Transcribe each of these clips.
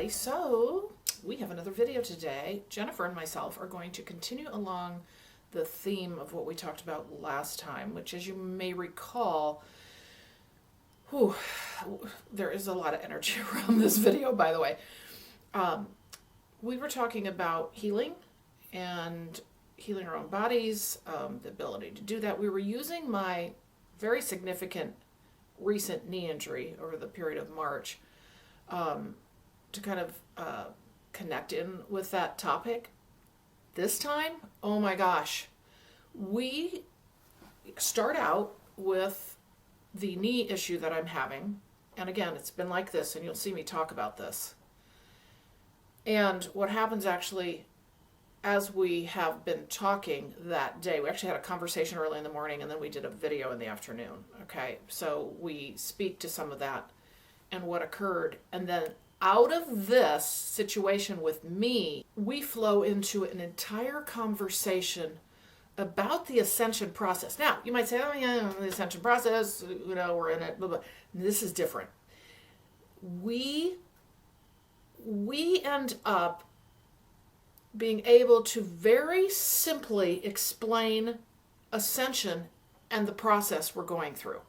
everybody. So we have another video today. Jennifer and myself are going to continue along the theme of what we talked about last time, which, as you may recall, there is a lot of energy around this video, by the way. We were talking about healing and healing our own bodies, the ability to do that. We were using my very significant recent knee injury over the period of March to kind of connect in with that topic. This time, oh my gosh, we start out with the knee issue that I'm having. And again, it's been like this, and you'll see me talk about this. And what happens actually, as we have been talking that day, we actually had a conversation early in the morning, and then we did a video in the afternoon. Okay, so we speak to some of that and what occurred. And then out of this situation with me, we flow into an entire conversation about the ascension process. Now, you might say, oh yeah, the ascension process, we're in it, blah, blah. This is different. We end up being able to very simply explain ascension and the process we're going through.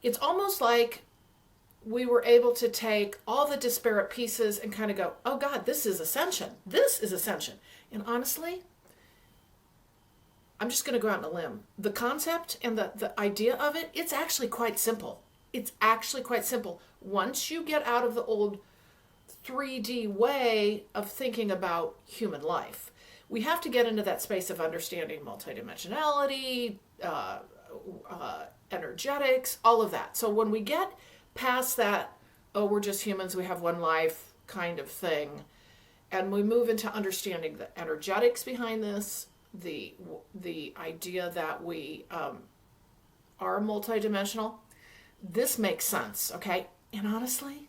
It's almost like we were able to take all the disparate pieces and kind of go, oh God, this is ascension. This is ascension. And honestly, I'm just going to go out on a limb. The concept and the idea of it, it's actually quite simple. It's actually quite simple. Once you get out of the old 3D way of thinking about human life, we have to get into that space of understanding multidimensionality, energetics, all of that. So when we get past that, oh, we're just humans, we have one life kind of thing, and we move into understanding the energetics behind this, the idea that we are multidimensional, this makes sense, okay? And honestly,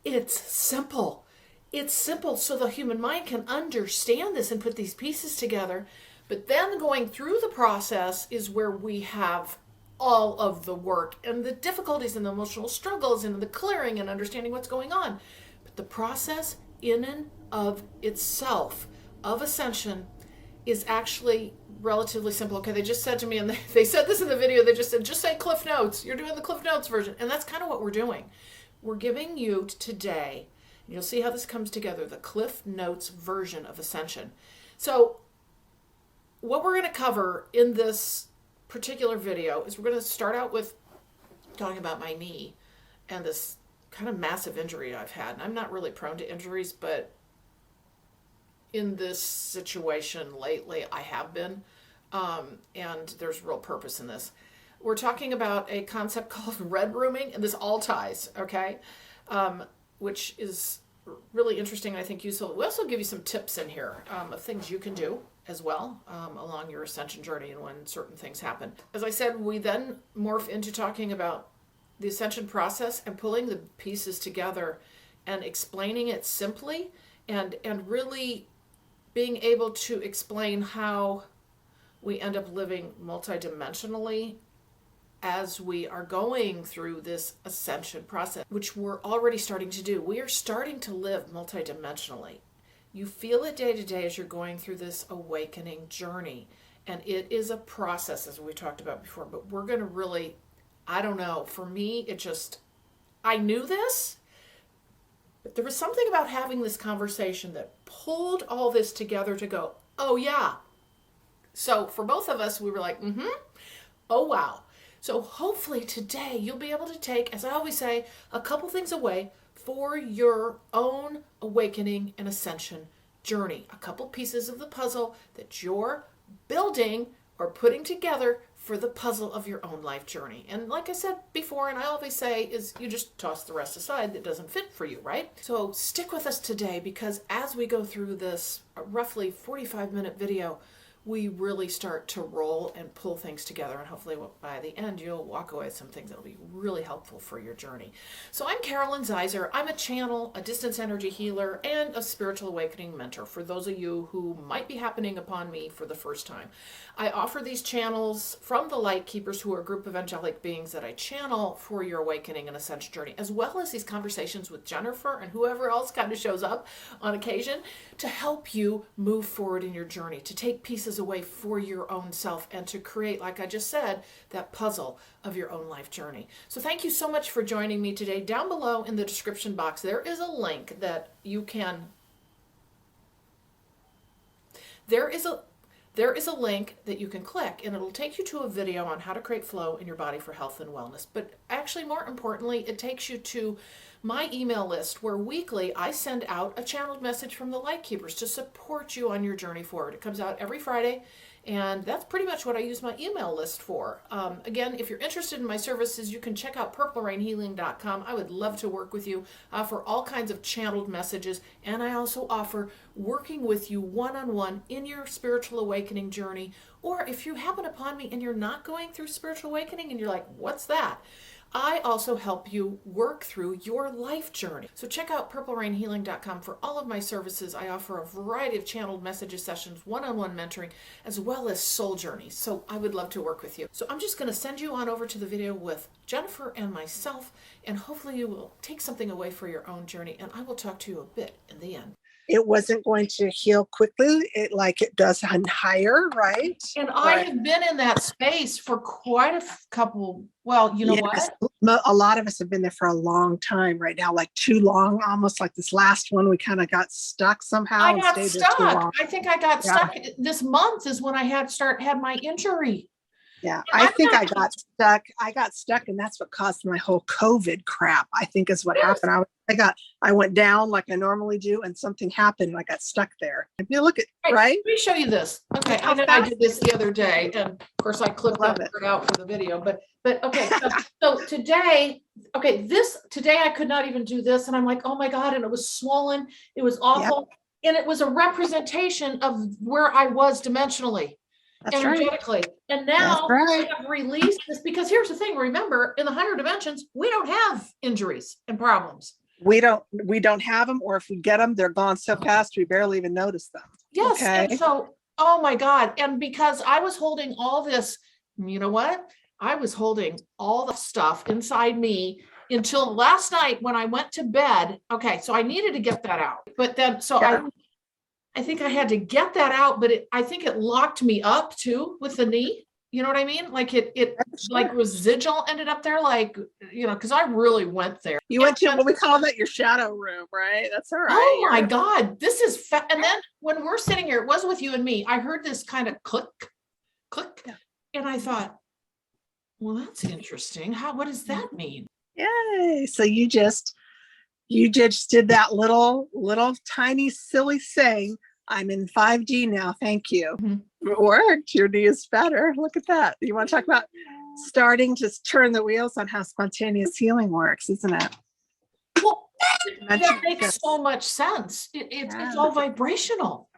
it's simple. It's simple so the human mind can understand this and put these pieces together. But then going through the process is where we have all of the work and the difficulties and the emotional struggles and the clearing and understanding what's going on. But the process in and of itself of ascension is actually relatively simple. Okay, they just said to me, and they said this in the video, they just said, just say Cliff Notes. You're doing the Cliff Notes version. And that's kind of what we're doing. We're giving you today, and you'll see how this comes together, the Cliff Notes version of Ascension. So what we're going to cover in this particular video is we're going to start out with talking about my knee and this kind of massive injury I've had. And I'm not really prone to injuries, but in this situation lately, I have been, and there's real purpose in this. We're talking about a concept called red rooming, and this all ties, okay, which is really interesting, and I think useful. We also give you some tips in here of things you can do as well along your ascension journey and when certain things happen. As I said, we then morph into talking about the ascension process and pulling the pieces together and explaining it simply and really being able to explain how we end up living multidimensionally as we are going through this ascension process, which we're already starting to do. We are starting to live multidimensionally. You feel it day to day as you're going through this awakening journey. And it is a process, as we talked about before, but we're going to really, I don't know, for me, I knew this, but there was something about having this conversation that pulled all this together to go, oh yeah. So for both of us, we were like, oh wow. So hopefully today you'll be able to take, as I always say, a couple things away for your own awakening and ascension journey. A couple pieces of the puzzle that you're building or putting together for the puzzle of your own life journey. And like I said before, and I always say, is you just toss the rest aside that doesn't fit for you, right? So stick with us today, because as we go through this roughly 45-minute video, we really start to roll and pull things together. And hopefully by the end, you'll walk away with some things that'll be really helpful for your journey. So I'm Carolyn Zaiser. I'm a channel, a distance energy healer, and a spiritual awakening mentor for those of you who might be happening upon me for the first time. I offer these channels from the Light Keepers, who are a group of angelic beings that I channel for your awakening and ascension journey, as well as these conversations with Jennifer and whoever else kind of shows up on occasion to help you move forward in your journey, to take pieces away for your own self and to create, like I just said, that puzzle of your own life journey. So thank you so much for joining me today. Down below in the description box, there is a link that you can, there is a link that you can click, and it'll take you to a video on how to create flow in your body for health and wellness. But actually, more importantly, it takes you to my email list, where weekly I send out a channeled message from the Light Keepers to support you on your journey forward. It comes out every Friday, and that's pretty much what I use my email list for. Again, if you're interested in my services, you can check out purplerainhealing.com. I would love to work with you for all kinds of channeled messages, and I also offer working with you one-on-one in your spiritual awakening journey. Or if you happen upon me and you're not going through spiritual awakening and you're like, what's that? I also help you work through your life journey. So check out purplerainhealing.com for all of my services. I offer a variety of channeled messages sessions, one-on-one mentoring, as well as soul journeys. So I would love to work with you. So I'm just going to send you on over to the video with Jennifer and myself, and hopefully you will take something away for your own journey, and I will talk to you a bit in the end. It wasn't going to heal quickly, like it does on higher, right? And I have been in that space for quite a couple, well, you know what? A lot of us have been there for a long time right now, like too long, almost like this last one, we kind of got stuck somehow. I got stuck. I think I got stuck. This month is when I had my injury. Yeah, I think I got stuck. And that's what caused my whole COVID crap, I think is what happened. I went down like I normally do, and something happened and I got stuck there. If you look at, right? Let me show you this. Okay, I know I did this the other day, and of course I clipped that out for the video, but okay, so today, today I could not even do this, and I'm like, oh my God, and it was swollen, it was awful, and it was a representation of where I was dimensionally. That's energetically. Right. And now I have released this, because here's the thing. Remember, in the higher dimensions, we don't have injuries and problems. We don't have them, or if we get them, they're gone so fast we barely even notice them. Yes. Okay. And so, oh my God. And because I was holding all this, you know what? I was holding all the stuff inside me until last night when I went to bed. Okay. So I needed to get that out. But then, I think I had to get that out, but I think it locked me up too with the knee. You know what I mean? Like like residual ended up there, like, you know, because I really went there. You went to what we call that your shadow room, right? That's all right. Oh my God, this is and then when we're sitting here, it was with you and me, I heard this kind of click, and I thought, well, that's interesting. What does that mean? Yay! So you just did that little tiny silly saying, I'm in 5D now, thank you. Mm-hmm. It worked. Your knee is better. Look at that. You want to talk about starting to turn the wheels on how spontaneous healing works, isn't it? Well, that makes so much sense. It's all vibrational.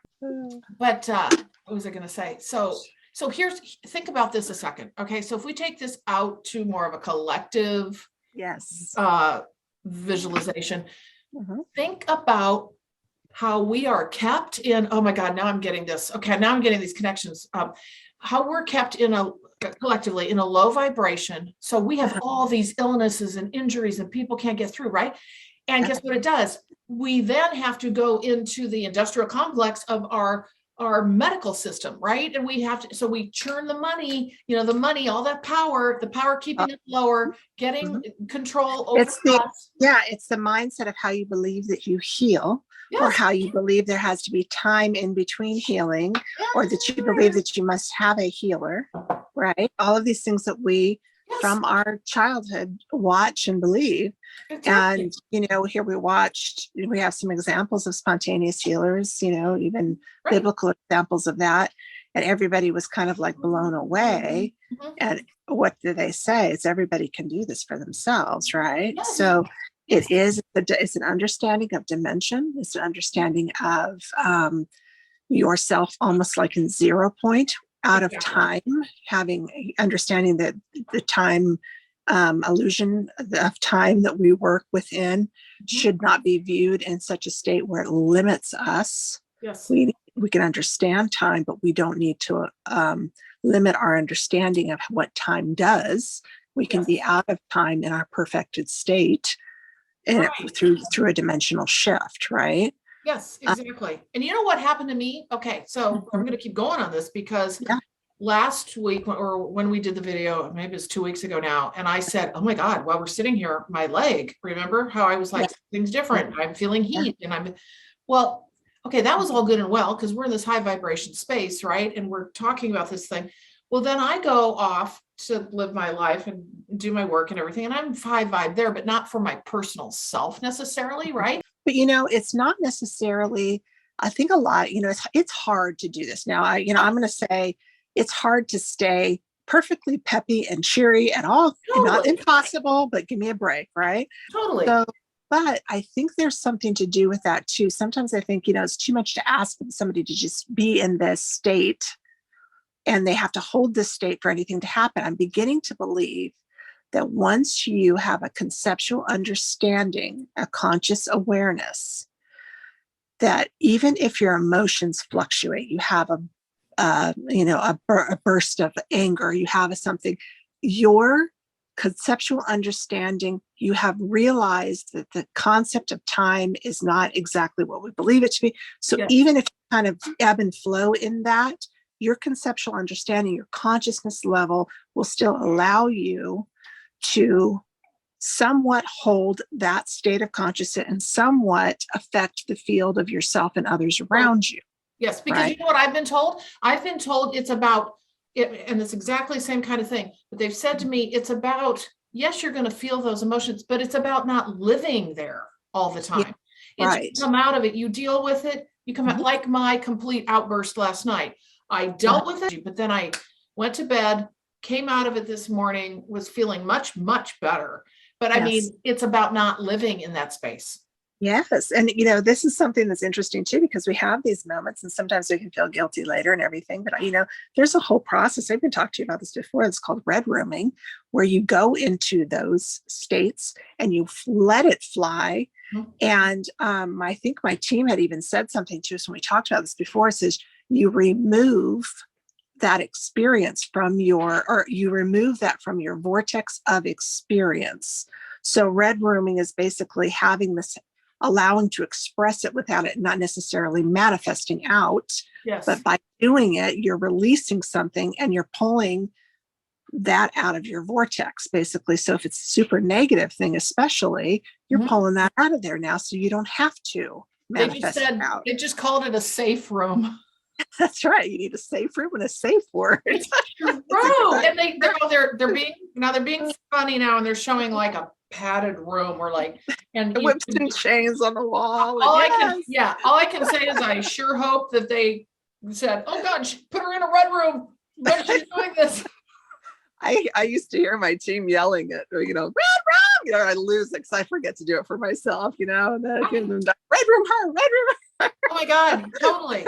But what was I going to say? So think about this a second. Okay, so if we take this out to more of a collective visualization, think about how we are kept in, oh my God, now I'm getting this. Okay, now I'm getting these connections. How we're kept collectively in a low vibration. So we have all these illnesses and injuries and people can't get through, right? And guess what it does? We then have to go into the industrial complex of our medical system, right? And we have to, so we churn the money, all that power, the power keeping it lower, getting control over it's the mindset of how you believe that you heal, or how you believe there has to be time in between healing, or that you believe that you must have a healer, right? All of these things that we from our childhood watch and believe. Exactly. And here we have some examples of spontaneous healers, even biblical examples of that, and everybody was kind of like blown away. And what do they say? It's everybody can do this for themselves, right? So it's an understanding of dimension. It's an understanding of yourself almost like in 0 point out of time, understanding that the time illusion of time that we work within should not be viewed in such a state where it limits us. Yes. We can understand time, but we don't need to limit our understanding of what time does. We can be out of time in our perfected state and through a dimensional shift, right? Yes, exactly. And you know what happened to me? Okay, so I'm going to keep going on this because last week or when we did the video, maybe it's 2 weeks ago now, and I said, oh my God, while we're sitting here, my leg, remember how I was like, things different. I'm feeling heat and well, okay, that was all good and well because we're in this high vibration space, right? And we're talking about this thing. Well, then I go off to live my life and do my work and everything. And I'm high vibe there, but not for my personal self necessarily, right? But, it's not necessarily, I think a lot, it's hard to do this. Now, I'm going to say it's hard to stay perfectly peppy and cheery at all. Totally. Not impossible, but give me a break, right? Totally. So, but I think there's something to do with that too. Sometimes I think, it's too much to ask somebody to just be in this state and they have to hold this state for anything to happen. I'm beginning to believe that once you have a conceptual understanding, a conscious awareness, that even if your emotions fluctuate, you have a burst of anger, you have something, your conceptual understanding, you have realized that the concept of time is not exactly what we believe it to be. So even if you kind of ebb and flow in that, your conceptual understanding, your consciousness level will still allow you to somewhat hold that state of consciousness and somewhat affect the field of yourself and others around you. Yes, because you know what I've been told? I've been told it's about it, and it's exactly the same kind of thing. But they've said to me, it's about, yes, you're going to feel those emotions, but it's about not living there all the time. It's come out of it. You deal with it. You come out like my complete outburst last night. I dealt with it, but then I went to bed, came out of it this morning, was feeling much, much better. But I mean, it's about not living in that space. Yes. And, this is something that's interesting too, because we have these moments and sometimes we can feel guilty later and everything. But, there's a whole process. I've been talking to you about this before. It's called red rooming, where you go into those states and you let it fly. And I think my team had even said something to us when we talked about this before. It says you remove that experience from you remove that from your vortex of experience. So red rooming is basically having this, allowing to express it without it not necessarily manifesting out. Yes. But by doing it, you're releasing something and you're pulling that out of your vortex, basically. So if it's a super negative thing, especially, you're pulling that out of there now, so you don't have to manifest it out. They just called it a safe room. That's right. You need a safe room and a safe word. It's true. And they're being funny now, and they're showing like a padded room or like and whips and chains on the wall. All I can say is I sure hope that they said, "Oh God, put her in a red room. When she's doing this." I used to hear my team yelling it, red room. I lose it because I forget to do it for myself, and then red room her, red room her. Oh my God, totally.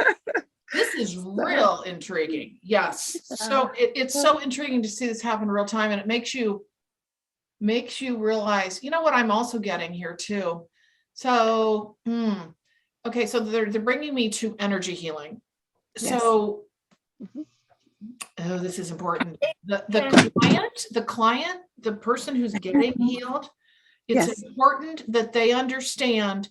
This is real intriguing. Yes. So it's so intriguing to see this happen in real time, and it makes you realize, what I'm also getting here too. So, okay. So they're bringing me to energy healing. Yes. So, oh, this is important. The client, the person who's getting healed, it's important that they understand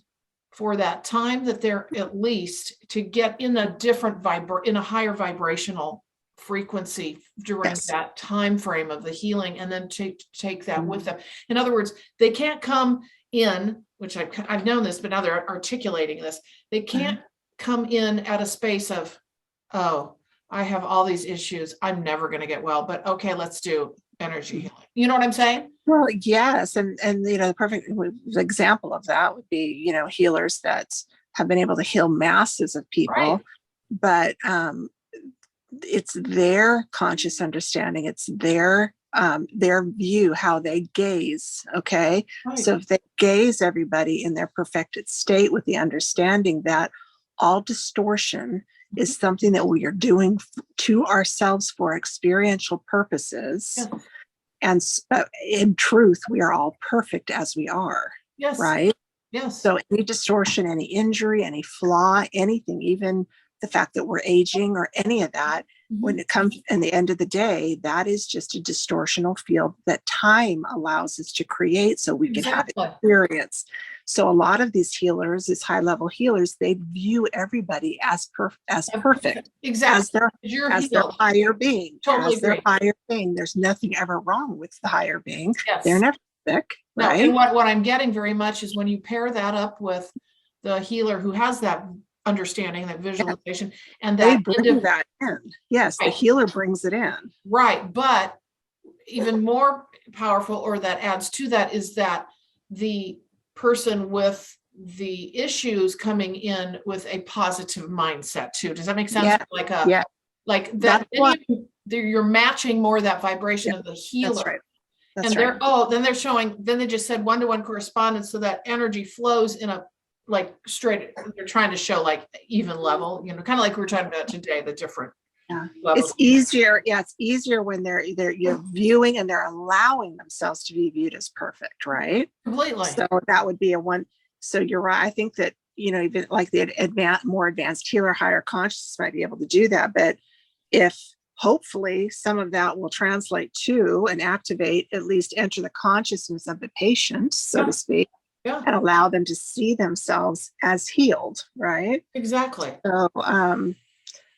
for that time that they're at least to get in a different in a higher vibrational frequency during that time frame of the healing, and then take that with them. In other words, they can't come in, which I've known this, but now they're articulating this. They can't come in at a space of, oh, I have all these issues, I'm never going to get well, but okay, let's do energy healing. You know what I'm saying? Well, yes. And the perfect example of that would be, healers that have been able to heal masses of people, but it's their conscious understanding. It's their view, how they gaze. Okay. Right. So if they gaze everybody in their perfected state with the understanding that all distortion is something that we are doing to ourselves for experiential purposes. Yes. And in truth, we are all perfect as we are. Yes. Right? Yes. So any distortion, any injury, any flaw, anything, even the fact that we're aging or any of that, when it comes in the end of the day, that is just a distortional field that time allows us to create so we can have experience. So a lot of these healers, these high-level healers, they view everybody as perfect, exactly, as their higher being, totally as their higher being. There's nothing ever wrong with the higher being. Yes. They're never sick, right? No, and what I'm getting very much is when you pair that up with the healer who has that understanding, that visualization, and that they bring that in. Yes, the healer brings it in. Right, but even more powerful, or that adds to that, is that the person with the issues coming in with a positive mindset too. Does that make sense? Yeah. Like that. You're matching more that vibration of the healer. That's right. That's right. Then they're showing. Then they just said one-to-one correspondence, so that energy flows in a straight. They're trying to show like even level. You know, kind of like we were talking about today. The different. It's easier. Yeah, it's easiver when you're viewing and they're allowing themselves to be viewed as perfect, right? Completely. So that would be a one. So you're right. I think that, even like the more advanced healer, higher consciousness might be able to do that. But if hopefully some of that will translate to and activate, at least enter the consciousness of the patient, so to speak, and allow them to see themselves as healed, right? Exactly. So,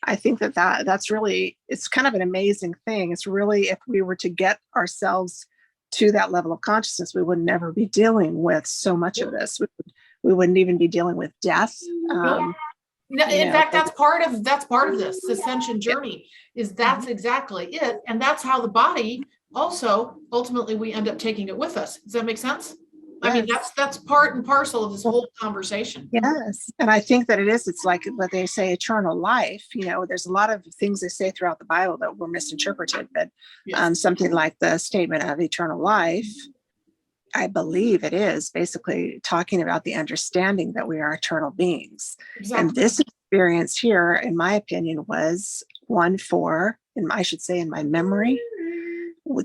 I think that's really, it's kind of an amazing thing. It's really, if we were to get ourselves to that level of consciousness, we would never be dealing with so much of this. We wouldn't even be dealing with death. No, in fact, that's part of this Ascension journey. That's exactly it, and that's how the body also ultimately we end up taking it with us. Does that make sense? Yes. I mean, that's part and parcel of this whole conversation. Yes. And I think that it's like what they say, eternal life. There's a lot of things they say throughout the Bible that were misinterpreted, but something like the statement of eternal life, I believe it is basically talking about the understanding that we are eternal beings. Exactly. And this experience here, in my opinion, was one in my memory,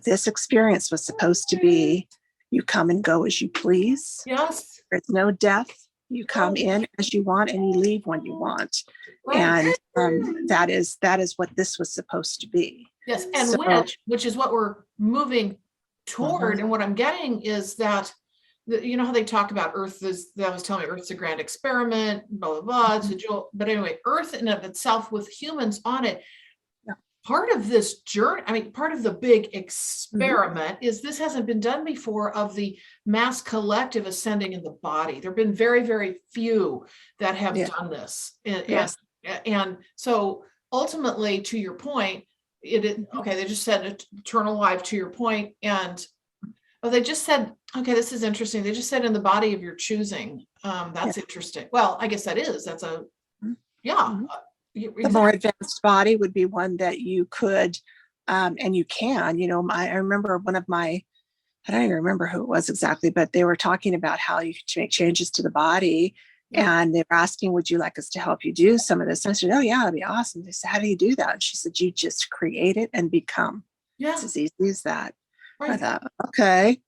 this experience was supposed to be, you come and go as you please. Yes. There's no death. You come in as you want and you leave when you want. Right. And that is what this was supposed to be. Yes. And which is what we're moving toward. And what I'm getting is that, how they talk about Earth that was telling me Earth's a grand experiment, blah, blah, blah. It's a jewel. But anyway, Earth in of itself with humans on it, part of this journey, part of the big experiment is this hasn't been done before, of the mass collective ascending in the body. There have been very, very few that have done this. And so ultimately, to your point, they just said eternal life, to your point, and they just said, okay, this is interesting. They just said in the body of your choosing. That's interesting. Well, I guess that's the more advanced body would be one that you could, and you can, I remember I don't even remember who it was exactly, but they were talking about how you could make changes to the body. And they were asking, would you like us to help you do some of this? And I said, oh yeah, that'd be awesome. They said, how do you do that? And she said, you just create it and become. Yeah. It's as easy as that. Right. I thought, okay.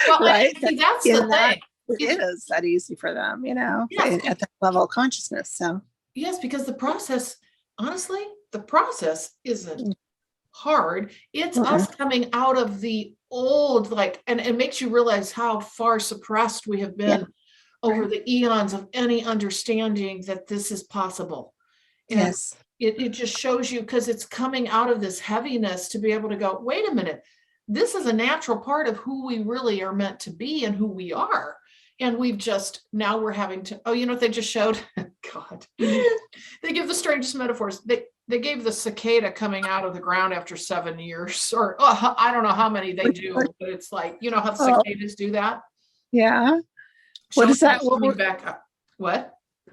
Well, right. That's the thing. It is that easy for them, at that level of consciousness. So yes, because the process, honestly, isn't hard. It's us coming out of the old, and it makes you realize how far suppressed we have been over the eons of any understanding that this is possible. And it just shows you, because it's coming out of this heaviness, to be able to go, wait a minute, this is a natural part of who we really are meant to be and who we are. And now we're having to, what they just showed? God, they give the strangest metaphors. They gave the cicada coming out of the ground after 7 years, or I don't know how many they do, but it's like, how the cicadas do that? Yeah. What is that?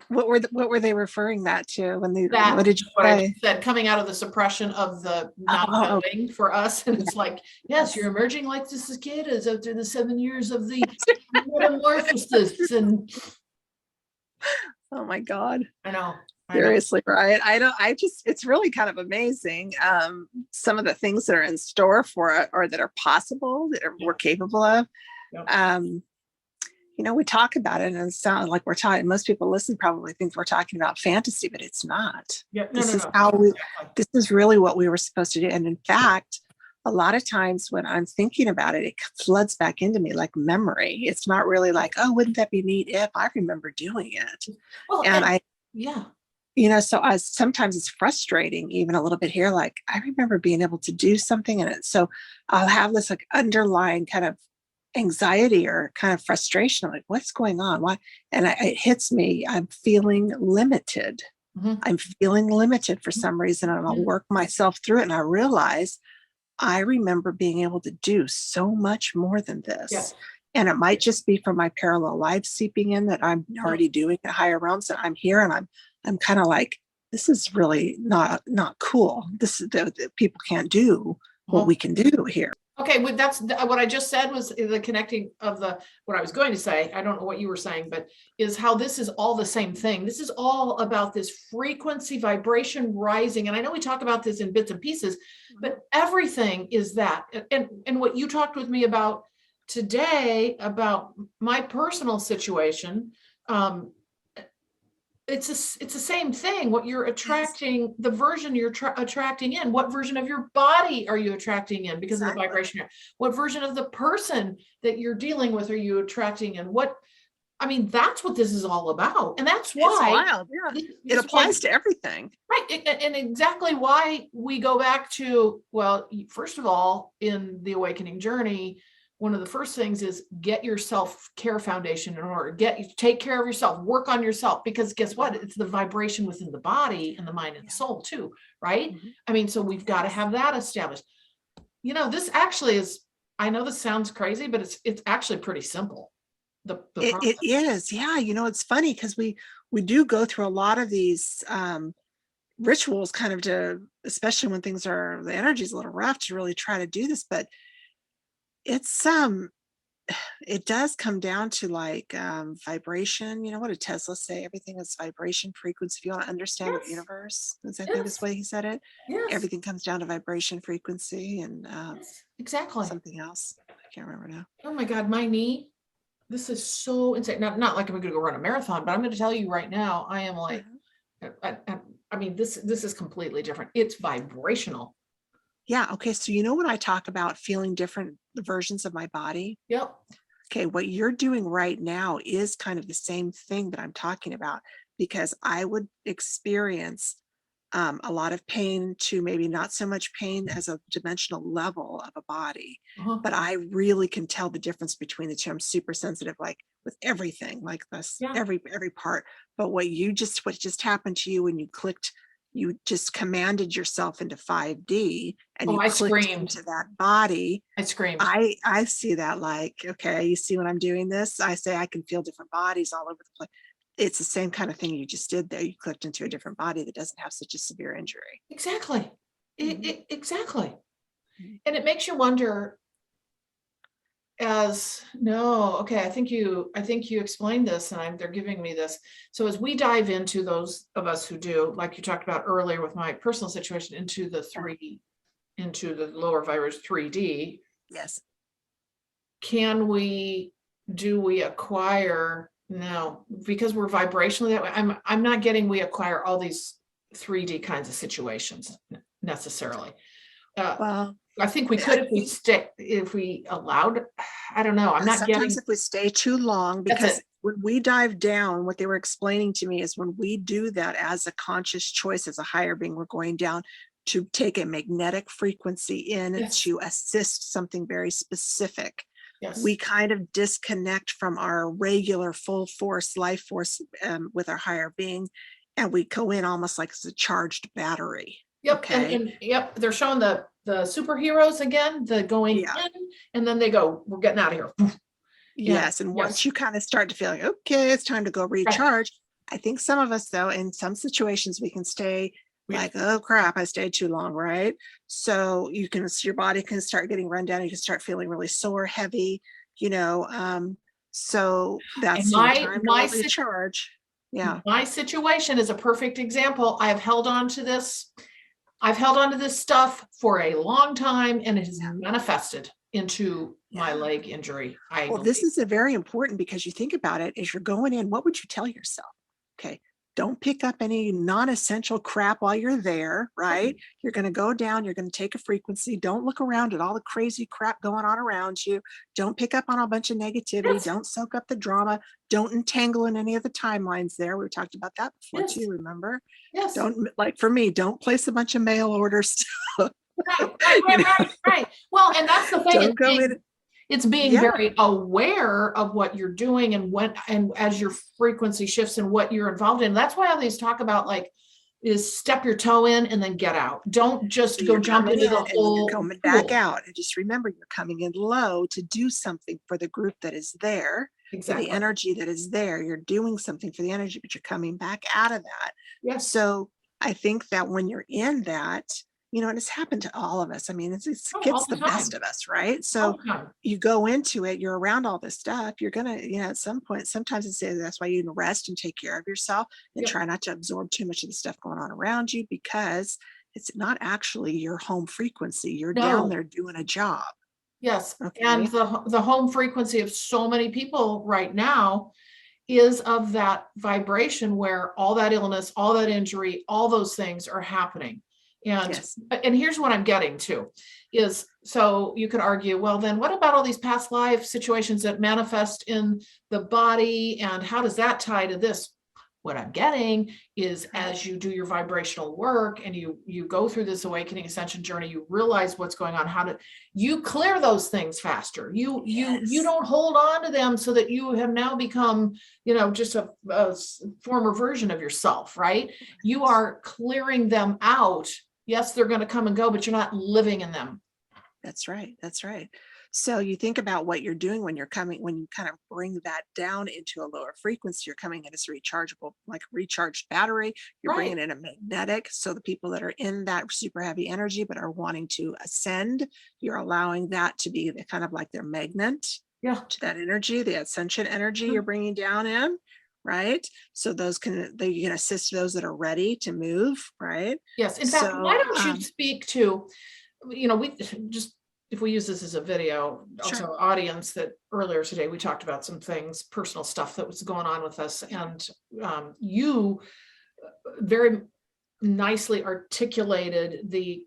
What were they referring that to when they, what did you say? I said, coming out of the suppression of the not knowing for us. And it's like, yes, you're emerging like the cicadas after the 7 years of the metamorphosis. And oh my God. I know. Seriously, right? It's really kind of amazing. Some of the things that are in store for it or that are possible we're capable of. We talk about it and it sounds like we're talking, most people listen probably think we're talking about fantasy, but it's not. This is really what we were supposed to do. And in fact, a lot of times when I'm thinking about it, it floods back into me like memory. It's not really like, oh, wouldn't that be neat if I remember doing it? Well, so sometimes it's frustrating even a little bit here. Like I remember being able to do something in it. So I'll have this like underlying kind of anxiety or kind of frustration. I'm like, what's going on? Why? And it hits me. I'm feeling limited. I'm feeling limited for some reason. And I'll work myself through it. And I realize I remember being able to do so much more than this. Yes. And it might just be from my parallel life seeping in that I'm already doing at higher realms, and I'm here and I'm kind of like, this is really not cool. This is the people can't do what we can do here. Okay, well, that's what I just said was the connecting of what I was going to say. I don't know what you were saying, but is how this is all the same thing. This is all about this frequency vibration rising. And I know we talk about this in bits and pieces, but everything is that. And what you talked with me about today about my personal situation, it's the same thing. What you're attracting, the version you're attracting in. What version of your body are you attracting in because of the vibration? What version of the person that you're dealing with are you attracting in? That's what this is all about. And that's why it's wild. Yeah. It applies to everything. Right. And exactly why we go back to, well, first of all, in the awakening journey, one of the first things is get your self-care foundation in order. Take care of yourself, work on yourself, because guess what? It's the vibration within the body and the mind and the soul too, right? So we've got to have that established. This actually is, I know this sounds crazy, but it's actually pretty simple. It is. Yeah. It's funny because we do go through a lot of these rituals kind of especially when the energy's a little rough, to really try to do this, but it's it does come down to like vibration. What did Tesla say? Everything is vibration, frequency. If you want to understand the universe, I think this way he said it. Everything comes down to vibration, frequency, and exactly something else. I can't remember now. Oh my God, my knee. This is so insane. Not like I'm going to go run a marathon, but I'm going to tell you right now, I am like, this is completely different. It's vibrational. Yeah. Okay. So when I talk about feeling different versions of my body. Yep. Okay. What you're doing right now is kind of the same thing that I'm talking about, because I would experience a lot of pain to maybe not so much pain as a dimensional level of a body, but I really can tell the difference between the two. I'm super sensitive, like with everything, like this, every part. But what just happened to you when you clicked, you just commanded yourself into 5D and you clicked into that body. I screamed. I see that like, okay, you see when I'm doing this, I say I can feel different bodies all over the place. It's the same kind of thing you just did there. You clicked into a different body that doesn't have such a severe injury. Exactly. Exactly. And it makes you wonder I think you explained this, and they're giving me this. So as we dive into those of us who do, like you talked about earlier with my personal situation, into the lower vibration 3D. Yes. Do we acquire? No, because we're vibrationally that way. I'm not getting we acquire all these 3D kinds of situations necessarily. Well, I think we could if we allowed. I don't know. I'm not getting. Sometimes if we stay too long, because when we dive down, what they were explaining to me is when we do that as a conscious choice, as a higher being, we're going down to take a magnetic frequency in to assist something very specific. Yes. We kind of disconnect from our regular full force, life force with our higher being, and we go in almost like it's a charged battery. Yep. Okay. And they're showing the superheroes again, the going in, and then they go, we're getting out of here. Yes. And once you kind of start to feel like, okay, it's time to go recharge. Right. I think some of us, though, in some situations, we can stay like, oh crap, I stayed too long, right? So your body can start getting run down. You can start feeling really sore, heavy, so that's the time to recharge. Yeah. My situation is a perfect example. I've held on to this. I've held on to this stuff for a long time, and it has manifested into my leg injury. Well, this is a very important, because you think about it as you're going in, what would you tell yourself? Okay. Don't pick up any non-essential crap while you're there, right? You're going to go down, you're going to take a frequency. Don't look around at all the crazy crap going on around you. Don't pick up on a bunch of negativity. Yes. Don't soak up the drama. Don't entangle in any of the timelines there. We talked about that before Yes. too, remember? Yes. Don't, like for me, don't place a bunch of mail orders. Right. Well, and that's the thing. Don't go in. It's being very aware of what you're doing and as your frequency shifts and what you're involved in. That's why I always talk about like is step your toe in and then get out. Don't just go jump into the hole. You're coming back out. And just remember, you're coming in low to do something for the group that is there. Exactly. For the energy that is there. You're doing something for the energy, but you're coming back out of that. Yes. So I think that when you're in that, and it's happened to all of us. I mean, it gets the best of us, right? So you go into it, you're around all this stuff, you're going to, at some point, sometimes it's that's why you rest and take care of yourself and try not to absorb too much of the stuff going on around you, because it's not actually your home frequency. You're down there doing a job. Yes. Okay. And the home frequency of so many people right now is of that vibration where all that illness, all that injury, all those things are happening. And here's what I'm getting to is, so you could argue, well, then what about all these past life situations that manifest in the body, and how does that tie to this? What I'm getting is, as you do your vibrational work and you go through this awakening ascension journey, you realize what's going on, you clear those things faster. You don't hold on to them so that you have now become, just a former version of yourself, right? You are clearing them out. Yes, they're going to come and go, but you're not living in them. That's right. That's right. So you think about what you're doing when you kind of bring that down into a lower frequency. You're coming in as a rechargeable, like a recharged battery. You're bringing in a magnetic. So the people that are in that super heavy energy but are wanting to ascend, you're allowing that to be the kind of like their magnet to that energy, the ascension energy you're bringing down in. Right. So they can assist those that are ready to move. Right. Yes. In fact, why don't you speak to, if we use this as a video, also audience, that earlier today we talked about some things, personal stuff that was going on with us, and you very nicely articulated the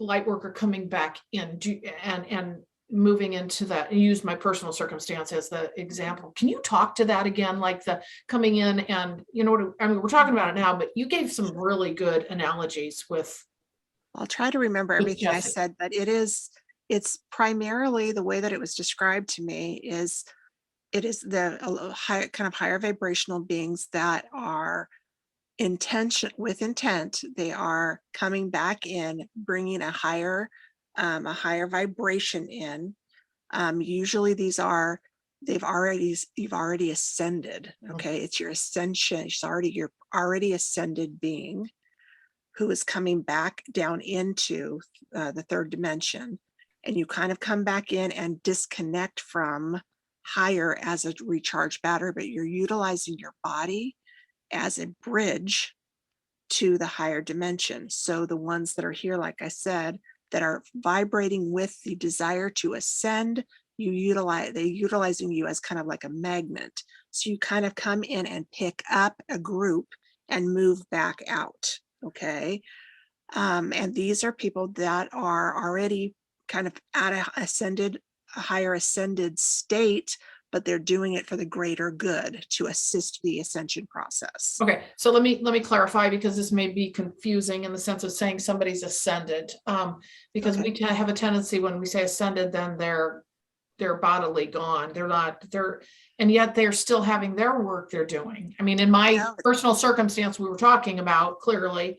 Lightworker coming back in and moving into that, and used my personal circumstance as the example. Can you talk to that again, like the coming in and, we're talking about it now, but you gave some really good analogies with. I'll try to remember everything I said, but it's primarily the way that it was described to me is it is the kind of higher vibrational beings that are with intent. They are coming back in, bringing a higher vibration in. Usually you've already ascended. Okay. It's your ascension. You're already ascended being who is coming back down into the third dimension. And you kind of come back in and disconnect from higher as a recharged battery, but you're utilizing your body as a bridge to the higher dimension. So the ones that are here, like I said, that are vibrating with the desire to ascend, they're utilizing you as kind of like a magnet. So you kind of come in and pick up a group and move back out. Okay. And these are people that are already kind of at a higher ascended state, but they're doing it for the greater good to assist the ascension process. Okay, so let me clarify, because this may be confusing in the sense of saying somebody's ascended, because we have a tendency when we say ascended, then they're bodily gone. And yet they're still having their work they're doing. I mean, in my personal circumstance, we were talking about clearly.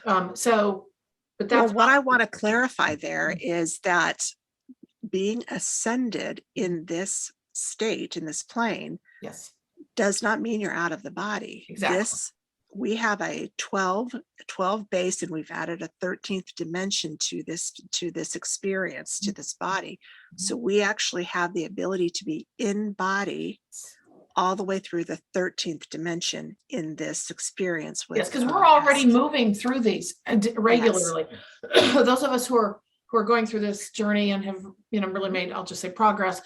Right. But that's what I want to clarify there is that being ascended in this state, in this plane, does not mean you're out of the body. Exactly. We have a 12 base, and we've added a 13th dimension to this experience, to this body. So we actually have the ability to be in body all the way through the 13th dimension in this experience with yes, because we're already moving through these regularly. Yes. Those of us who are going through this journey and have, really made, I'll just say, progress,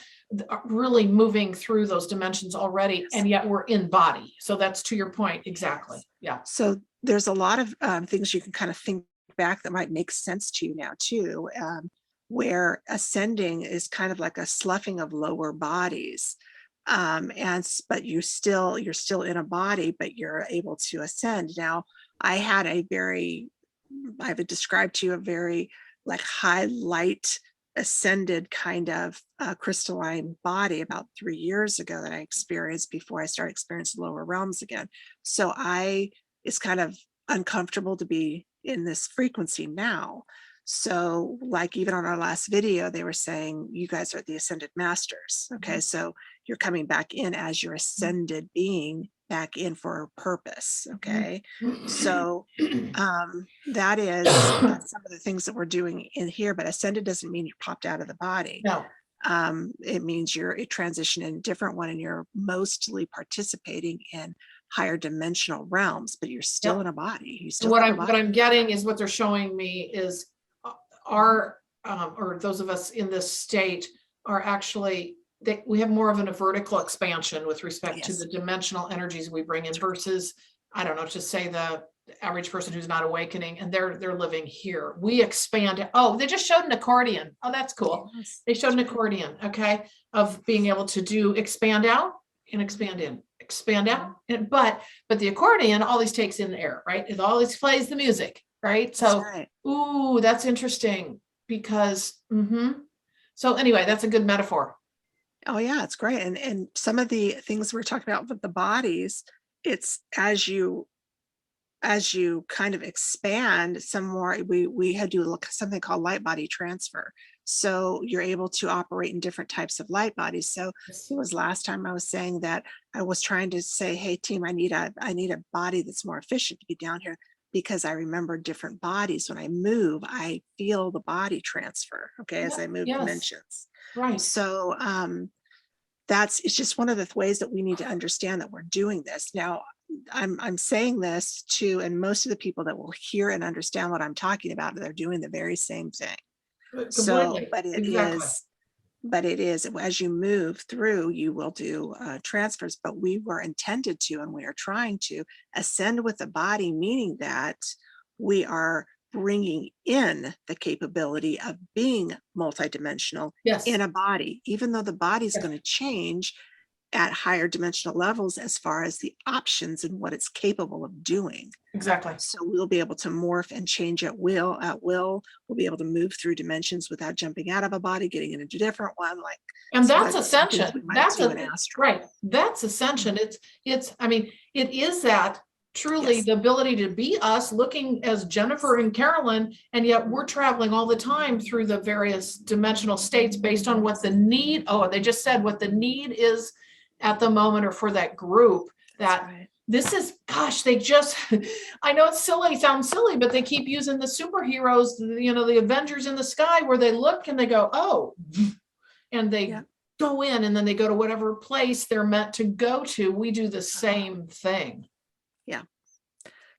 really moving through those dimensions already, and yet we're in body. So that's to your point. Exactly. Yeah. So there's a lot of things you can kind of think back that might make sense to you now too, where ascending is kind of like a sloughing of lower bodies. But you're still in a body, but you're able to ascend. Now, I've described to you a very like high light ascended kind of crystalline body about 3 years ago that I experienced before I started experiencing lower realms again. So it's kind of uncomfortable to be in this frequency now. So like even on our last video, they were saying, you guys are the ascended masters. Okay. So you're coming back in as your ascended being back in for a purpose. Okay. So that is some of the things that we're doing in here, but ascended doesn't mean you popped out of the body. No. It means you're a transition in a different one, and you're mostly participating in higher dimensional realms, but you're still in a body. You still what I'm getting is what they're showing me is our or those of us in this state are actually we have more of a vertical expansion with respect to the dimensional energies we bring in versus, I don't know, just say the average person who's not awakening and they're living here. We expand. Oh, they just showed an accordion. Oh, that's cool. Yes. They showed an accordion, okay, of being able to do expand out and expand in, expand out. But the accordion always takes in the air, right? It always plays the music, right? So, ooh, that's interesting because, so anyway, that's a good metaphor. Oh yeah, it's great. And some of the things we're talking about with the bodies, it's as you kind of expand some more, we had to do something called light body transfer. So you're able to operate in different types of light bodies. So it was last time I was saying that I was trying to say, hey team, I need a body that's more efficient to be down here, because I remember different bodies. When I move, I feel the body transfer, okay, as I move dimensions. Right. So it's just one of the ways that we need to understand that we're doing this. Now, I'm saying this to, and most of the people that will hear and understand what I'm talking about, they're doing the very same thing. So, but it is, as you move through, you will do transfers, but we were intended to, and we are trying to ascend with the body, meaning that we are bringing in the capability of being multidimensional in a body, even though the body is going to change at higher dimensional levels as far as the options and what it's capable of doing. Exactly. So we'll be able to morph and change at will. We'll be able to move through dimensions without jumping out of a body, getting into a different one. And that's ascension. That's right. That's ascension. It's, I mean, it is that truly the ability to be us, looking as Jennifer and Carolyn, and yet we're traveling all the time through the various dimensional states based on what the need, they just said what the need is at the moment or for that group. This is, gosh, they just, I know it's silly, sounds silly, but they keep using the superheroes, the Avengers in the sky, where they look and they go, oh, and they go in, and then they go to whatever place they're meant to go to. We do the same thing. Yeah.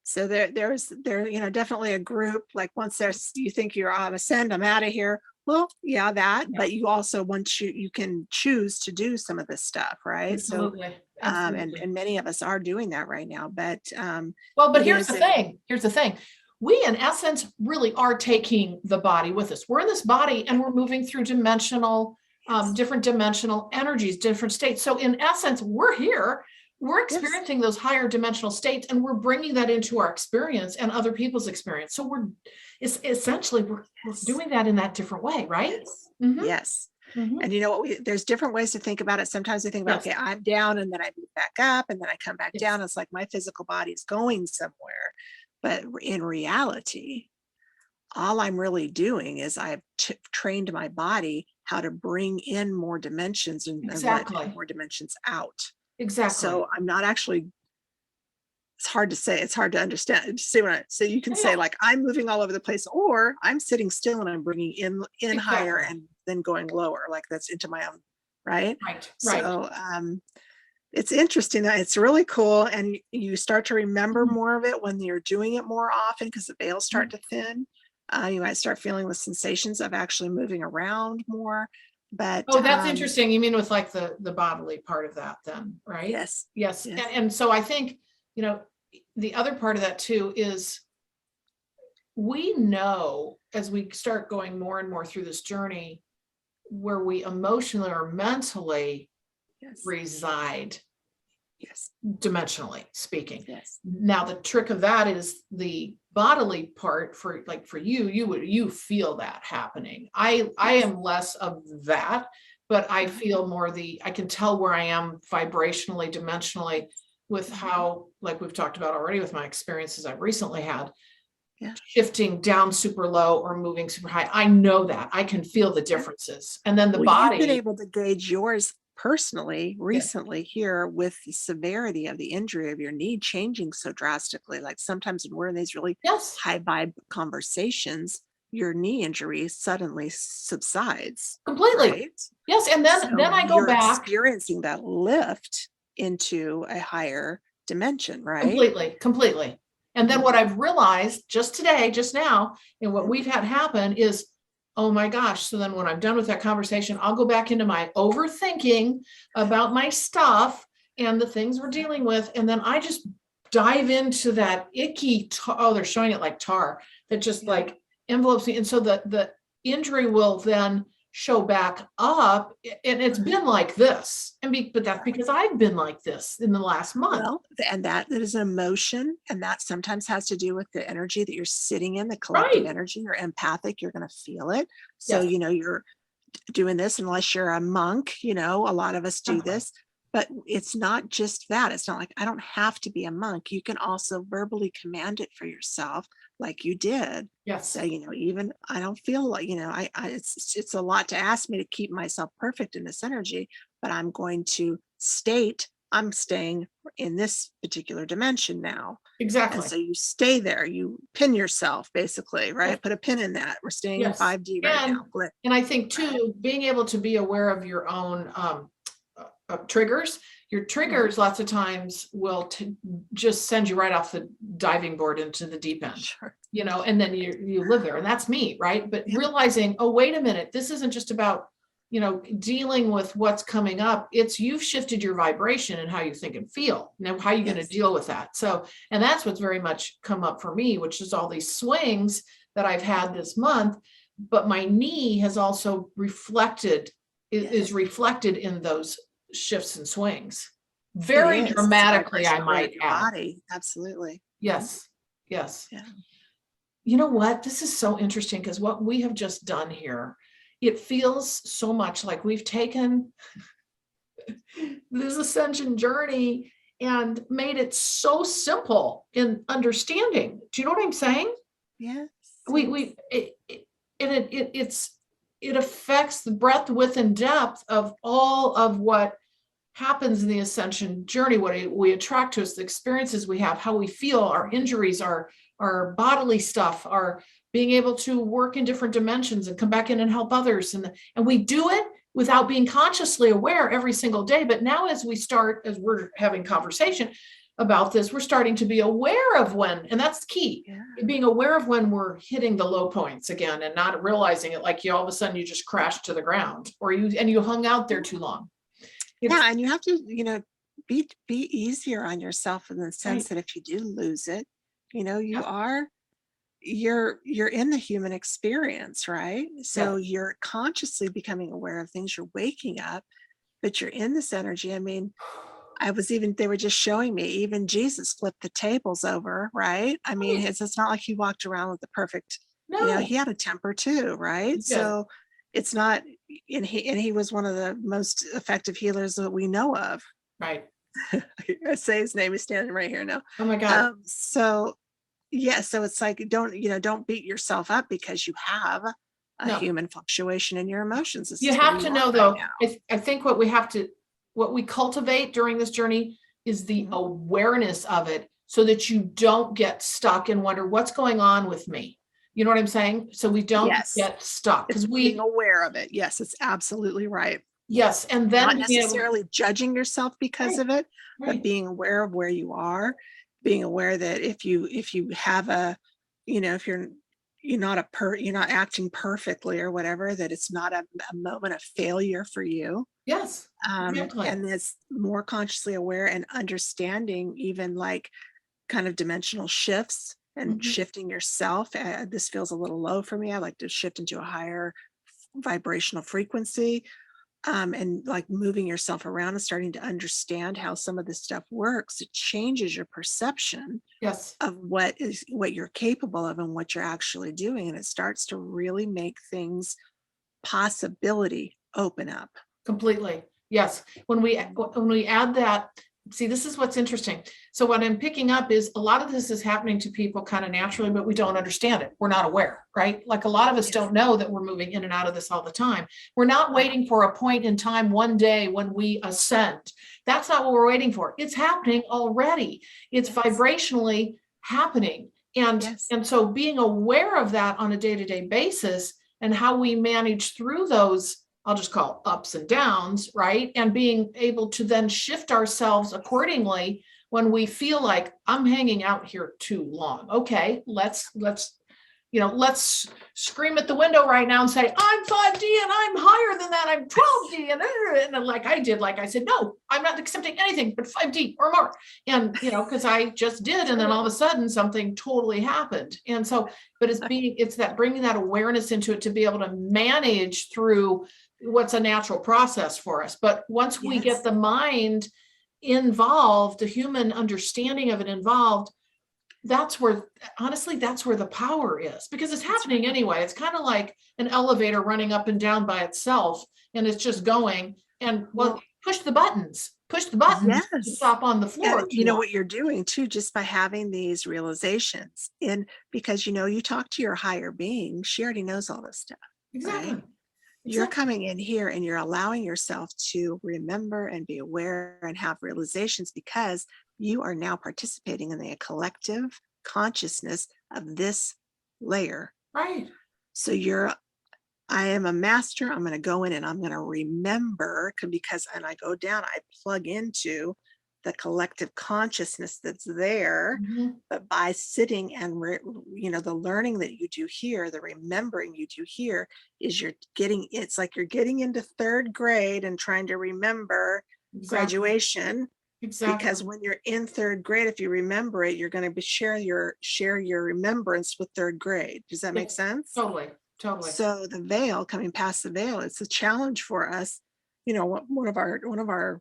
So there's definitely a group, like once you think you're on ascend, I'm out of here. Well, but you also, once you can choose to do some of this stuff, right? Absolutely. So, and many of us are doing that right now, but here's the thing. We, in essence, really are taking the body with us. We're in this body and we're moving through different dimensional energies, different states. So in essence, we're here. We're experiencing those higher dimensional states, and we're bringing that into our experience and other people's experience. So we're doing that in that different way, right? Yes. And you know what? There's different ways to think about it. Sometimes we think about, okay, I'm down, and then I move back up, and then I come back down. It's like my physical body is going somewhere. But in reality, all I'm really doing is I've trained my body how to bring in more dimensions and let more dimensions out. Exactly. So I'm not actually, it's hard to say, it's hard to understand. So you can say like, I'm moving all over the place, or I'm sitting still and I'm bringing in higher and then going lower, like that's into my own, right? Right. So, It's interesting. It's really cool. And you start to remember more of it when you're doing it more often because the veils start to thin. You might start feeling the sensations of actually moving around more. But oh, that's interesting. You mean with like the bodily part of that then, right? yes. Yes. Yes. And so I think, the other part of that too is we know as we start going more and more through this journey where we emotionally or mentally Yes. reside. Yes. Dimensionally speaking. Yes. Now the trick of that is the bodily part for you feel that happening. I am less of that, but I feel more I can tell where I am vibrationally, dimensionally with how, like we've talked about already with my experiences I've recently had, shifting down super low or moving super high. I know that I can feel the differences. And then the body. You've been able to gauge yours personally recently here with the severity of the injury of your knee changing so drastically. Like sometimes when we're in these really high vibe conversations, your knee injury suddenly subsides. Completely. Right? Yes. And then I go back. Experiencing that lift into a higher dimension, right? Completely. And then what I've realized just now, and what we've had happen is, oh my gosh. So then when I'm done with that conversation, I'll go back into my overthinking about my stuff and the things we're dealing with. And then I just dive into that icky, they're showing it like tar that just like envelopes me. And so the injury will then show back up, and it's been like this, but that's because I've been like this in the last month. Well, and that is an emotion, and that sometimes has to do with the energy that you're sitting in, the collective energy. You're empathic, you're going to feel it. So you're doing this unless you're a monk. A lot of us do this, but it's not just that. It's not like I don't have to be a monk. You can also verbally command it for yourself, like you did. Yes. So even I don't feel like it's a lot to ask me to keep myself perfect in this energy, but I'm going to state I'm staying in this particular dimension now. Exactly. And so you stay there, you pin yourself basically, right? Put a pin in that. We're staying in 5D right now. And I think too, being able to be aware of your own triggers. Your triggers lots of times will just send you right off the diving board into the deep end, and then you live there, and that's me, right? But realizing, oh, wait a minute, this isn't just about, dealing with what's coming up. It's you've shifted your vibration and how you think and feel. Now, how are you going to deal with that? So, and that's what's very much come up for me, which is all these swings that I've had this month, but my knee has also is reflected in those shifts and swings very dramatically, I might add. Body. Absolutely. Yes. Yeah. You know what? This is so interesting because what we have just done here, it feels so much like we've taken this ascension journey and made it so simple in understanding. Do you know what I'm saying? Yes. It affects the breadth, width, and depth of all of what happens in the ascension journey, what we attract to us, the experiences we have, how we feel, our injuries, our bodily stuff, our being able to work in different dimensions and come back in and help others. And we do it without being consciously aware every single day. But now as we're having conversation about this, we're starting to be aware of when, and that's key, being aware of when we're hitting the low points again and not realizing it, like all of a sudden you just crashed to the ground or you hung out there too long. And you have to, be easier on yourself in the sense that if you do lose it, you're in the human experience, right? So you're consciously becoming aware of things, you're waking up, but you're in this energy. I mean, they were just showing me, even Jesus flipped the tables over, right? I mean, it's not like he walked around with the perfect, he had a temper too, right? So it's not, and he was one of the most effective healers that we know of. Right. I say his name, is standing right here now. Oh my God. So it's like, don't beat yourself up because you have a human fluctuation in your emotions. You have to know though, I think what we cultivate during this journey is the awareness of it so that you don't get stuck and wonder what's going on with me. You know what I'm saying? So we don't get stuck because being aware of it. Yes, it's absolutely right. Yes. And then not necessarily judging yourself because of it, but being aware of where you are, being aware that if you have a, if you're not acting perfectly or whatever, that it's not a moment of failure for you. Yes. Exactly. And it's more consciously aware and understanding even like kind of dimensional shifts and shifting yourself. This feels a little low for me. I like to shift into a higher vibrational frequency, and like moving yourself around and starting to understand how some of this stuff works. It changes your perception of what you're capable of and what you're actually doing. And it starts to really make things possibility open up. Completely. Yes. When we add that, see, this is what's interesting. So what I'm picking up is a lot of this is happening to people kind of naturally, but we don't understand it. We're not aware, right? Like a lot of us don't know that we're moving in and out of this all the time. We're not waiting for a point in time one day when we ascend. That's not what we're waiting for. It's happening already. It's vibrationally happening. And so being aware of that on a day-to-day basis and how we manage through those, I'll just call ups and downs, right? And being able to then shift ourselves accordingly when we feel like I'm hanging out here too long. Okay, let's scream at the window right now and say, I'm 5D and I'm higher than that. I'm 12D and like I did, like I said, no, I'm not accepting anything but 5D or more. And, because I just did. And then all of a sudden something totally happened. And so, but it's that bringing that awareness into it to be able to manage through what's a natural process for us. But once we get the mind involved, the human understanding of it involved, that's where the power is, because it's happening anyway. It's kind of like an elevator running up and down by itself, and it's just going. And push the buttons to stop on the floor. And you know what you're doing too, just by having these realizations because you talk to your higher being, she already knows all this stuff. Exactly. Right? You're coming in here and you're allowing yourself to remember and be aware and have realizations, because you are now participating in the collective consciousness of this layer. Right. So I am a master. I'm going to go in and I'm going to remember, because I go down, I plug into the collective consciousness that's there. But by sitting and the learning that you do here, the remembering you do here, is it's like you're getting into 3rd grade and trying to remember graduation. Because when you're in 3rd grade, if you remember it, you're going to share your remembrance with 3rd grade. Does that make sense? Totally. So the veil, coming past the veil, it's a challenge for us. One of our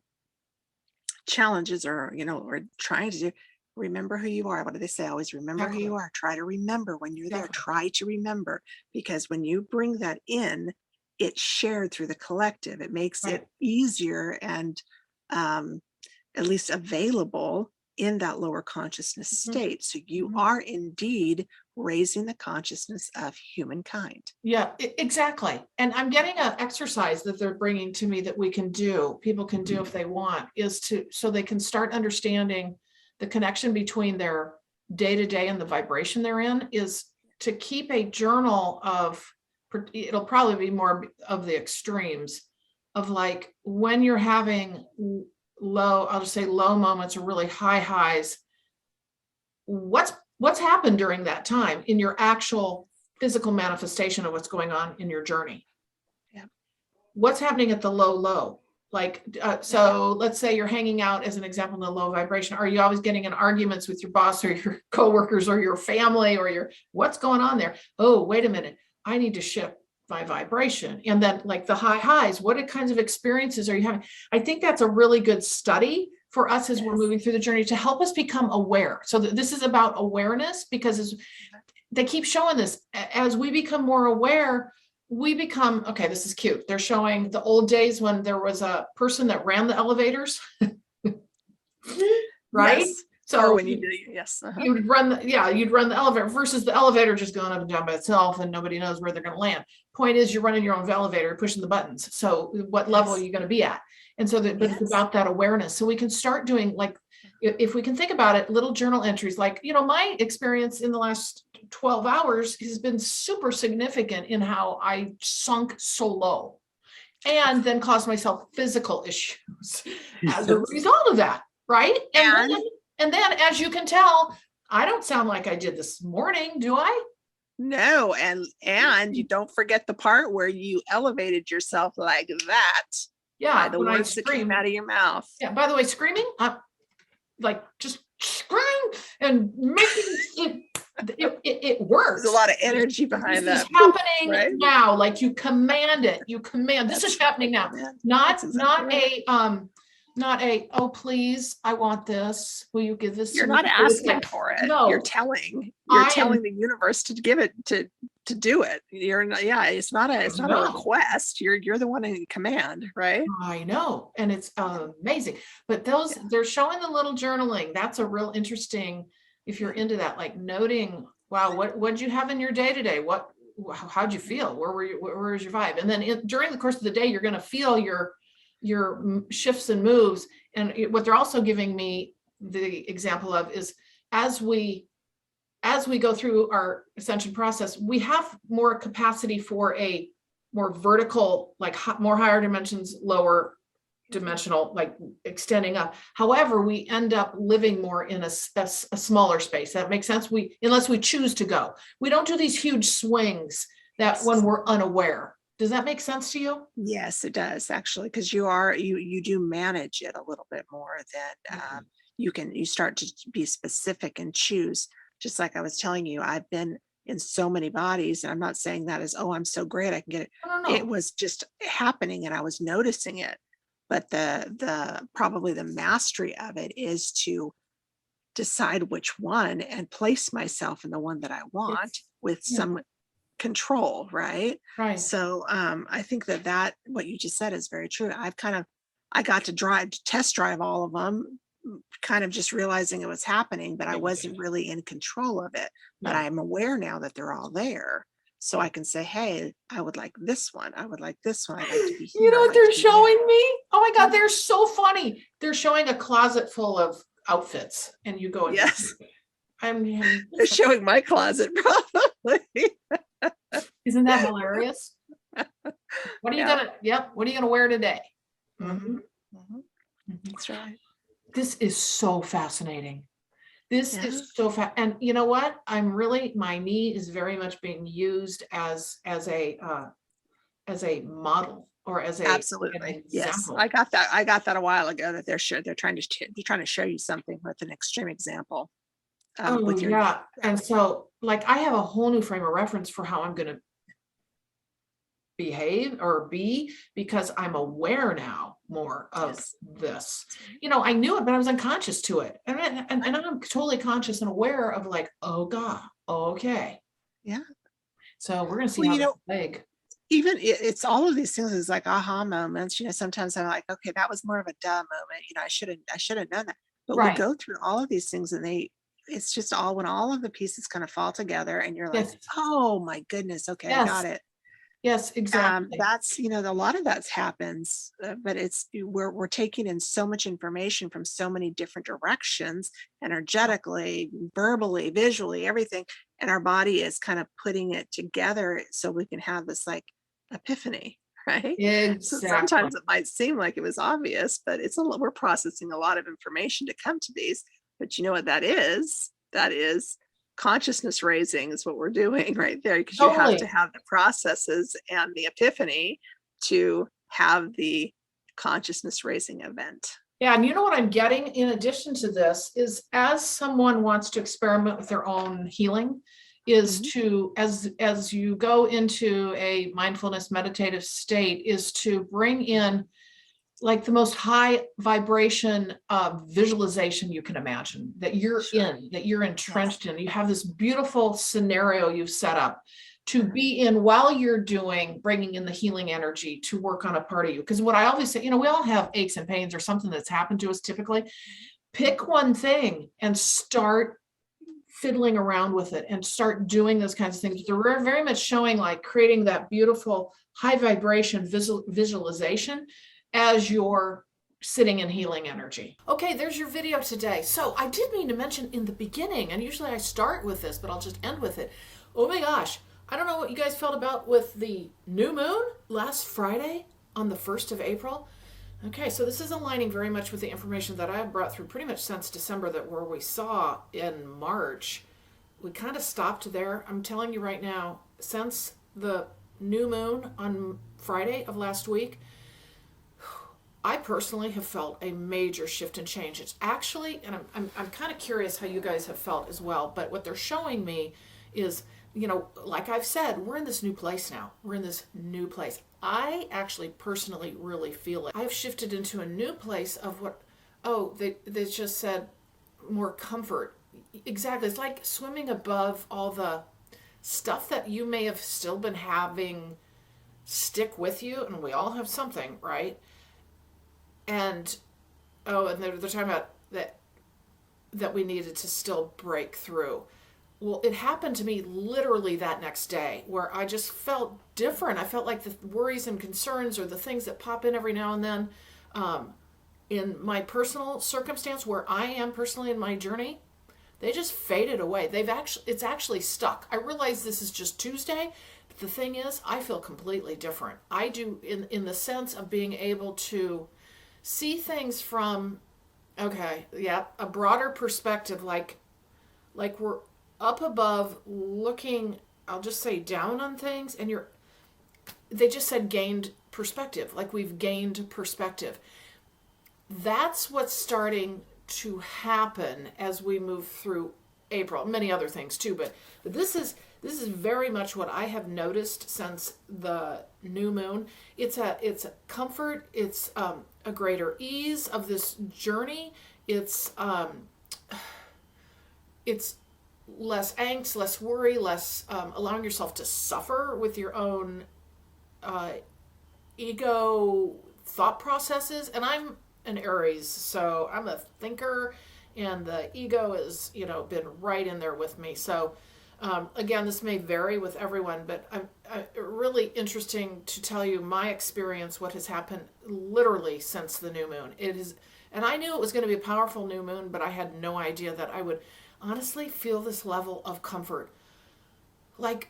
challenges, or we're trying to do, remember who you are. What do they say? Always remember who you are. Try to remember when you're there. Try to remember, because when you bring that in, it's shared through the collective. It makes it easier and at least available in that lower consciousness state. So you are indeed raising the consciousness of humankind. Yeah, exactly. And I'm getting an exercise that they're bringing to me that people can do if they want, so they can start understanding the connection between their day-to-day and the vibration they're in, is to keep a journal of, it'll probably be more of the extremes of, like, when you're having I'll just say low moments or really high highs, what's happened during that time in your actual physical manifestation of what's going on in your journey. What's happening at the low, like, so let's say you're hanging out, as an example, in the low vibration. Are you always getting in arguments with your boss or your coworkers or your family, or what's going on there? Oh, wait a minute, I need to shift my vibration. And then, like, the high highs, what kinds of experiences are you having? I think that's a really good study for us as we're moving through the journey, to help us become aware. So this is about awareness, because they keep showing this, as we become more aware, we become, okay, this is cute. They're showing the old days when there was a person that ran the elevators, right? Yes. So when you do, you'd run the elevator, versus the elevator just going up and down by itself and nobody knows where they're going to land. Point is, you're running your own elevator, pushing the buttons. So what level are you going to be at? And so but it's about that awareness. So we can start doing, like, if we can think about it, little journal entries, like, my experience in the last 12 hours has been super significant in how I sunk so low. and then cause myself physical issues as a result of that, right? And then, as you can tell, I don't sound like I did this morning, do I? No, and you don't forget the part where you elevated yourself like that. Yeah, by the words that came out of your mouth. Yeah, by the way, screaming, like just scream and making it works. There's a lot of energy behind that. This is happening now. Like you command it. You command. This is happening now. Not oh please, I want this. Will you give this? You're not asking for it. No, you're telling the universe to give it to do it. You're not. Yeah, it's not a request. You're the one in command, right? I know, and it's amazing. But they're showing the little journaling. That's a real interesting. If you're into that, like noting, wow, what'd you have in your day today? How'd you feel? Where was your vibe? And then during the course of the day, you're going to feel your shifts and moves. And what they're also giving me the example of is as we go through our ascension process, we have more capacity for a more vertical, like more higher dimensions, lower dimensional, like extending up. However, we end up living more in a smaller space. That makes sense. Unless we choose to go, we don't do these huge swings that when we're unaware. Does that make sense to you? Yes, it does actually, because you do manage it a little bit more than you start to be specific and choose. Just like I was telling you, I've been in so many bodies, and I'm not saying that as, oh, I'm so great, I can get it. No. It was just happening and I was noticing it. But the probably the mastery of it is to decide which one and place myself in the one that I want with some control, right? Right. So I think that what you just said is very true. I got to test drive all of them, kind of just realizing it was happening, but I wasn't really in control of it. But I'm aware now that they're all there. So I can say, hey, I would like this one. I would like this one. I'd like to be here. You know what they're showing me? Oh my God, they're so funny. They're showing a closet full of outfits, and you go, yes. They're showing my closet, probably. Isn't that hilarious? What are you gonna wear today? Mm-hmm. Mm-hmm. That's right. This is so fascinating. This is so fast. And you know what? my knee is very much being used as a model or as absolutely. Yes. I got that a while ago, that they're trying to show you something with an extreme example. With your knee. And so like I have a whole new frame of reference for how I'm going to behave or be, because I'm aware now more of this. You know, I knew it, but I was unconscious to it. And I'm totally conscious and aware of like, oh God, okay. Yeah. So we're going to see how big. Even it's all of these things is like aha moments. You know, sometimes I'm like, okay, that was more of a duh moment. You know, I should have known that. But we go through all of these things, and it's just when all of the pieces kind of fall together, and you're like, oh my goodness, okay, I got it. Yes, exactly. That's, you know, a lot of that happens, but we're taking in so much information from so many different directions, energetically, verbally, visually, everything. And our body is kind of putting it together so we can have this like epiphany, right? Exactly. So sometimes it might seem like it was obvious, but we're processing a lot of information to come to these. But you know what that is? That is consciousness raising is what we're doing right there, because you have to have the processes and the epiphany to have the consciousness raising event. Yeah. And you know what I'm getting in addition to this is, as someone wants to experiment with their own healing, is to, as you go into a mindfulness meditative state, is to bring in like the most high vibration visualization you can imagine, that you're in, that you're entrenched in. You have this beautiful scenario you've set up to be in while you're bringing in the healing energy to work on a part of you. Because what I always say, you know, we all have aches and pains or something that's happened to us typically. Pick one thing and start fiddling around with it and start doing those kinds of things. They're very much showing like creating that beautiful high vibration visualization as you're sitting in healing energy. Okay, there's your video today. So I did mean to mention in the beginning, and usually I start with this, but I'll just end with it. Oh my gosh, I don't know what you guys felt about with the new moon last Friday. on the 1st of April. Okay, so this is aligning very much with the information that I have brought through pretty much since December, that where we saw in March, we kind of stopped there. I'm telling you right now, since the new moon on Friday of last week, I personally have felt a major shift and change. It's actually, and I'm kind of curious how you guys have felt as well, but what they're showing me is, like I've said, we're in this new place now. We're in this new place. I actually personally really feel it. I've shifted into a new place of what, they just said more comfort. Exactly. It's like swimming above all the stuff that you may have still been having stick with you, and we all have something, right? And they're talking about that we needed to still break through. Well, it happened to me literally that next day, where I just felt different. I felt like the worries and concerns, or the things that pop in every now and then, in my personal circumstance, where I am personally in my journey, they just faded away. It's actually stuck. I realize this is just Tuesday, but the thing is, I feel completely different. I do, in the sense of being able to see things from, a broader perspective, like we're up above looking, I'll just say, down on things, and they just said gained perspective, like we've gained perspective. That's what's starting to happen as we move through April. Many other things too, but this is very much what I have noticed since the new moon. It's a comfort. It's a greater ease of this journey. It's less angst, less worry, less allowing yourself to suffer with your own ego thought processes. And I'm an Aries, so I'm a thinker, and the ego is, been right in there with me. So again, this may vary with everyone, but I'm really interesting to tell you my experience, what has happened literally since the new moon. It is, and I knew it was going to be a powerful new moon, but I had no idea that I would honestly feel this level of comfort. Like,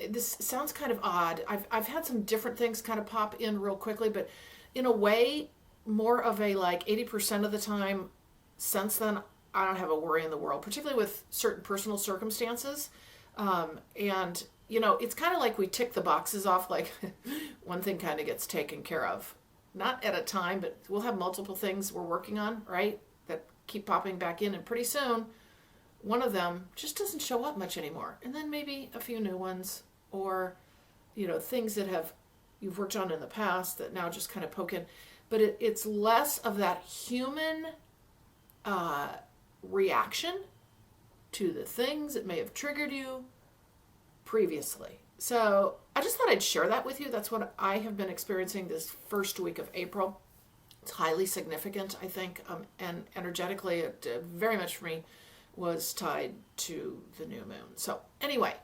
this sounds kind of odd. I've had some different things kind of pop in real quickly, but in a way, more of a 80% of the time since then, I don't have a worry in the world, particularly with certain personal circumstances. And, it's kind of like we tick the boxes off, like one thing kind of gets taken care of. Not at a time, but we'll have multiple things we're working on, right? That keep popping back in. And pretty soon, one of them just doesn't show up much anymore. And then maybe a few new ones, or, things that you've worked on in the past that now just kind of poke in. But it's less of that human reaction to the things that may have triggered you previously. So I just thought I'd share that with you. That's what I have been experiencing this first week of April. It's highly significant, I think, and energetically, it very much for me was tied to the new moon. So anyway,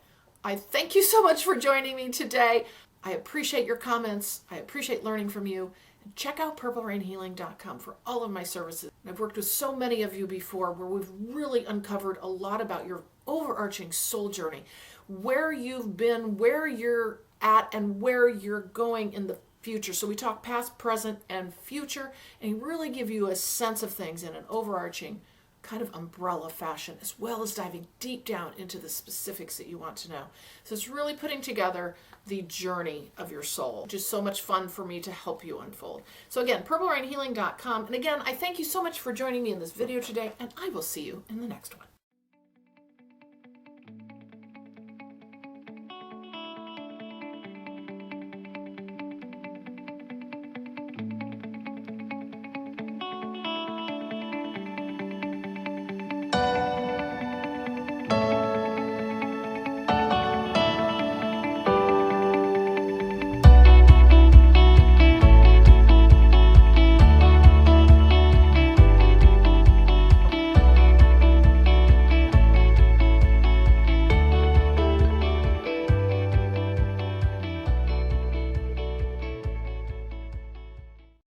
I thank you so much for joining me today. I appreciate your comments. I appreciate learning from you. Check out purplerainhealing.com for all of my services. I've worked with so many of you before, where we've really uncovered a lot about your overarching soul journey, where you've been, where you're at, and where you're going in the future. So we talk past, present, and future, and really give you a sense of things in an overarching kind of umbrella fashion, as well as diving deep down into the specifics that you want to know. So it's really putting together the journey of your soul. Just so much fun for me to help you unfold. So again, purplerainhealing.com. And again, I thank you so much for joining me in this video today, and I will see you in the next one.